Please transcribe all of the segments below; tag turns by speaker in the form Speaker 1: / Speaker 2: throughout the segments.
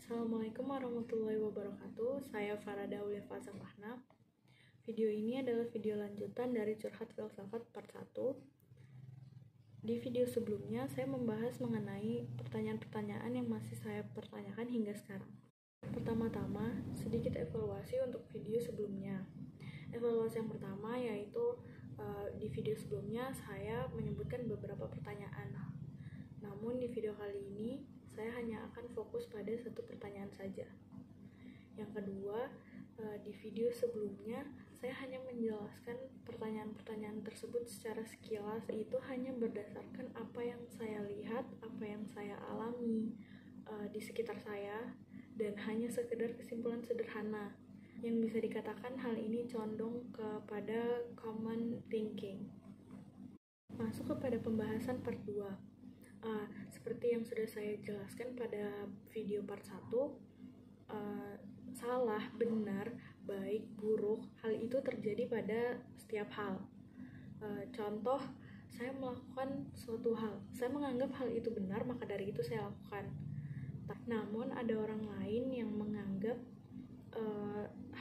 Speaker 1: Assalamualaikum warahmatullahi wabarakatuh. Saya Farada Aulia Fahna. Video ini adalah video lanjutan dari Curhat Filsafat Part 1. Di video sebelumnya, saya membahas mengenai pertanyaan-pertanyaan yang masih saya pertanyakan hingga sekarang. Pertama-tama, sedikit evaluasi untuk video sebelumnya. Evaluasi yang pertama yaitu di video sebelumnya saya menyebutkan beberapa pertanyaan. Namun di video kali ini, saya hanya akan fokus pada satu pertanyaan saja. Yang kedua, di video sebelumnya, saya hanya menjelaskan pertanyaan-pertanyaan tersebut secara sekilas. Itu hanya berdasarkan apa yang saya lihat, apa yang saya alami di sekitar saya, dan hanya sekedar kesimpulan sederhana. Yang bisa dikatakan hal ini condong kepada common thinking. Masuk kepada pembahasan part 2. Seperti yang sudah saya jelaskan pada video part 1, salah, benar, baik, buruk, hal itu terjadi pada setiap hal. Contoh, saya melakukan suatu hal, saya menganggap hal itu benar, maka dari itu saya lakukan. Namun ada orang lain yang menganggap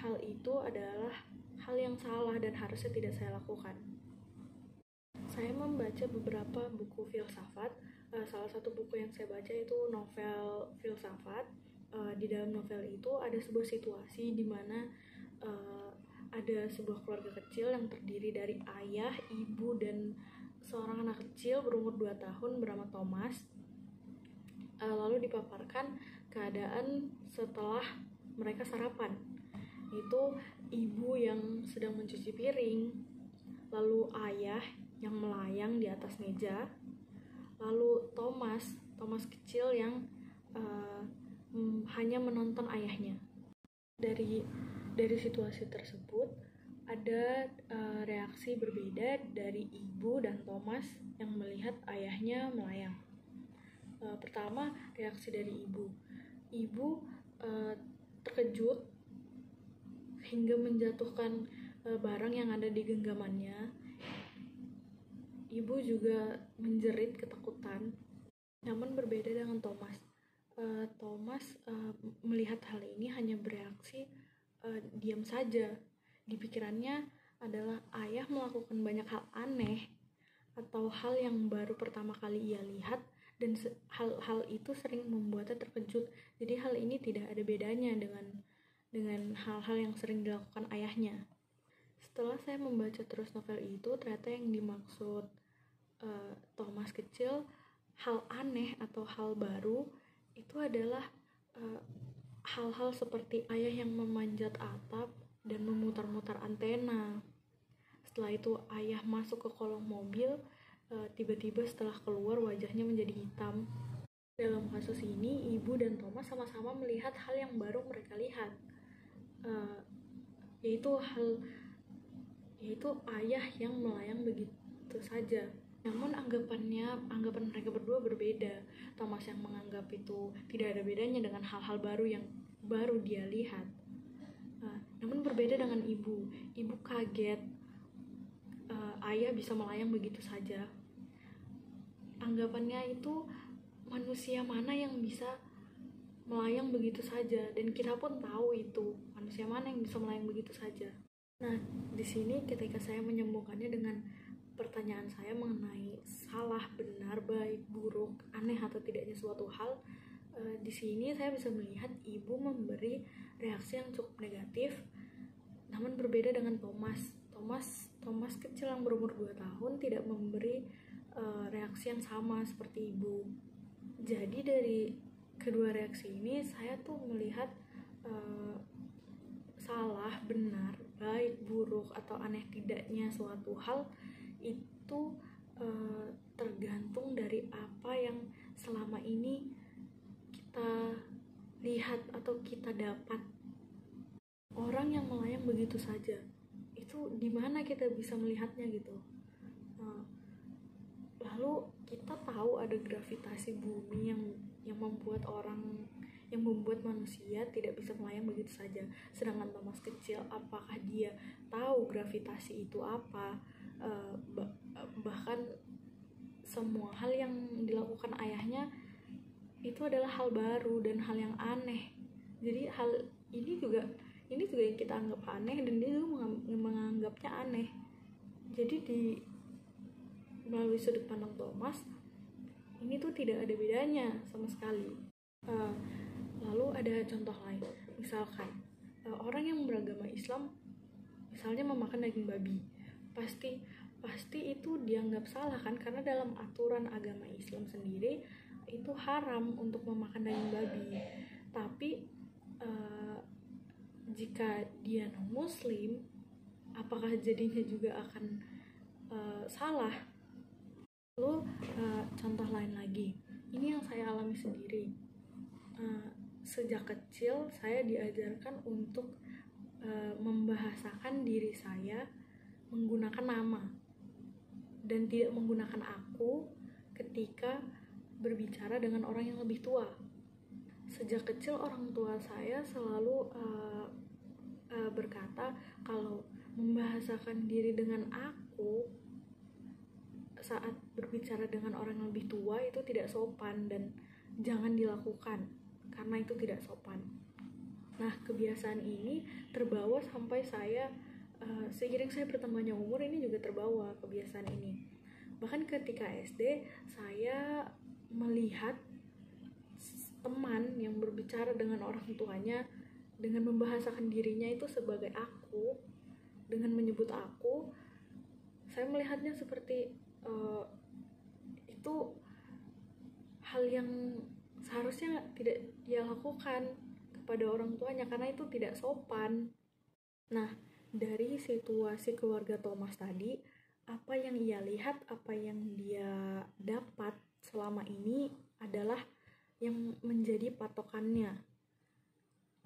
Speaker 1: hal itu adalah hal yang salah dan harusnya tidak saya lakukan. Saya membaca beberapa buku filsafat. Salah satu buku yang saya baca itu novel filsafat. Di dalam novel itu ada sebuah situasi di mana ada sebuah keluarga kecil yang terdiri dari ayah, ibu, dan seorang anak kecil berumur 2 tahun bernama Thomas. Lalu dipaparkan keadaan setelah mereka sarapan. Itu ibu yang sedang mencuci piring, lalu ayah yang melayang di atas meja, lalu Thomas kecil yang hanya menonton ayahnya. Dari situasi tersebut ada reaksi berbeda dari ibu dan Thomas yang melihat ayahnya melayang. Pertama, reaksi dari ibu. Ibu terkejut hingga menjatuhkan barang yang ada di genggamannya. Ibu juga menjerit ketakutan. Namun berbeda dengan Thomas. Thomas melihat hal ini hanya bereaksi diam saja. Di pikirannya adalah ayah melakukan banyak hal aneh atau hal yang baru pertama kali ia lihat, dan hal itu sering membuatnya terkejut. Jadi hal ini tidak ada bedanya dengan hal-hal yang sering dilakukan ayahnya. Setelah saya membaca terus novel itu, ternyata yang dimaksud Thomas kecil, hal aneh atau hal baru itu adalah hal-hal seperti ayah yang memanjat atap dan memutar-mutar antena. Setelah itu ayah masuk ke kolong mobil, tiba-tiba setelah keluar wajahnya menjadi hitam. Dalam kasus ini, ibu dan Thomas sama-sama melihat hal yang baru mereka lihat, yaitu ayah yang melayang begitu saja. Namun anggapan mereka berdua berbeda. Thomas yang menganggap itu tidak ada bedanya dengan hal-hal baru yang baru dia lihat. Namun berbeda dengan ibu. Ibu kaget ayah bisa melayang begitu saja. Anggapannya itu manusia mana yang bisa melayang begitu saja, dan kita pun tahu itu manusia mana yang bisa melayang begitu saja. Nah, di sini ketika saya menyambungkannya dengan pertanyaan saya mengenai salah, benar, baik, buruk, aneh atau tidaknya suatu hal, di sini saya bisa melihat ibu memberi reaksi yang cukup negatif, namun berbeda dengan Thomas kecil yang berumur 2 tahun tidak memberi reaksi yang sama seperti ibu. Jadi dari kedua reaksi ini saya tuh melihat salah, benar, baik, buruk, atau aneh tidaknya suatu hal itu tergantung dari apa yang selama ini kita lihat atau kita dapat. Orang yang melayang begitu saja, itu di mana kita bisa melihatnya gitu. Lalu kita tahu ada gravitasi bumi yang membuat manusia tidak bisa melayang begitu saja. Sedangkan Thomas kecil, apakah dia tahu gravitasi itu apa? Bahkan semua hal yang dilakukan ayahnya itu adalah hal baru dan hal yang aneh. Jadi hal ini juga yang kita anggap aneh, dan dia juga menganggapnya aneh. Jadi melalui sudut pandang Thomas, ini tuh tidak ada bedanya sama sekali. Lalu ada contoh lain, misalkan orang yang beragama Islam misalnya memakan daging babi, pasti itu dianggap salah kan, karena dalam aturan agama Islam sendiri itu haram untuk memakan daging babi. Tapi jika dia non muslim, apakah jadinya juga akan salah? Lalu contoh lain lagi, ini yang saya alami sendiri. Sejak kecil saya diajarkan untuk membahasakan diri saya menggunakan nama dan tidak menggunakan aku ketika berbicara dengan orang yang lebih tua. Sejak kecil orang tua saya selalu berkata kalau membahasakan diri dengan aku saat berbicara dengan orang yang lebih tua itu tidak sopan dan jangan dilakukan karena itu tidak sopan. Nah, kebiasaan ini terbawa sampai saya seiring saya bertambahnya umur, ini juga terbawa kebiasaan ini. Bahkan ketika SD saya melihat teman yang berbicara dengan orang tuanya dengan membahasakan dirinya itu sebagai aku, dengan menyebut aku, saya melihatnya seperti itu hal yang seharusnya tidak dia lakukan kepada orang tuanya karena itu tidak sopan. Nah, dari situasi keluarga Thomas tadi, apa yang ia lihat, apa yang dia dapat selama ini adalah yang menjadi patokannya.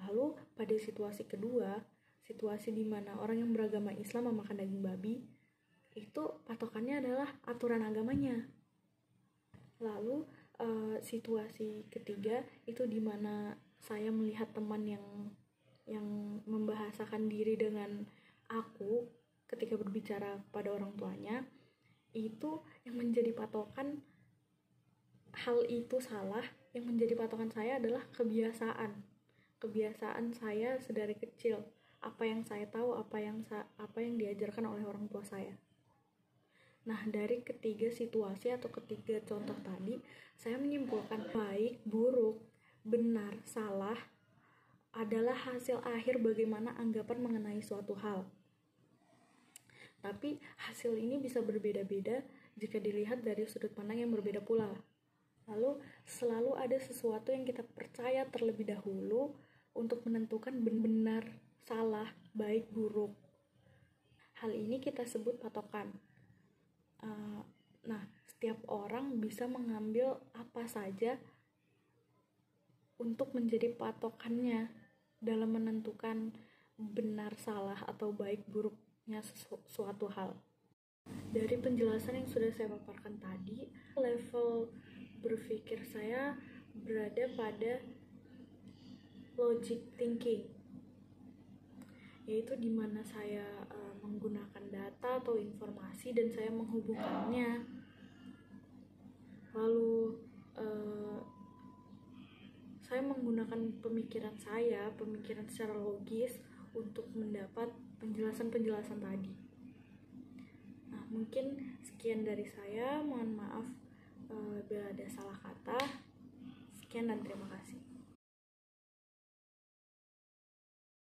Speaker 1: Lalu pada situasi kedua, situasi di mana orang yang beragama Islam memakan daging babi, itu patokannya adalah aturan agamanya. Lalu situasi ketiga itu di mana saya melihat teman yang membahasakan diri dengan aku ketika berbicara pada orang tuanya, itu yang menjadi patokan hal itu salah. Yang menjadi patokan saya adalah kebiasaan saya sedari kecil, apa yang saya tahu, apa yang diajarkan oleh orang tua saya. Nah, dari ketiga situasi atau ketiga contoh tadi, saya menyimpulkan baik, buruk, benar, salah adalah hasil akhir bagaimana anggapan mengenai suatu hal. Tapi hasil ini bisa berbeda-beda jika dilihat dari sudut pandang yang berbeda pula. Lalu selalu ada sesuatu yang kita percaya terlebih dahulu untuk menentukan benar, salah, baik, buruk. Hal ini kita sebut patokan. Nah, setiap orang bisa mengambil apa saja untuk menjadi patokannya dalam menentukan benar, salah, atau baik, buruknya suatu hal. Dari penjelasan yang sudah saya paparkan tadi, level berpikir saya berada pada logic thinking, yaitu di mana saya menggunakan data atau informasi dan saya menghubungkannya. Lalu saya menggunakan pemikiran secara logis untuk mendapat penjelasan-penjelasan tadi. Nah, mungkin sekian dari saya. Mohon maaf bila ada salah kata. Sekian dan terima kasih.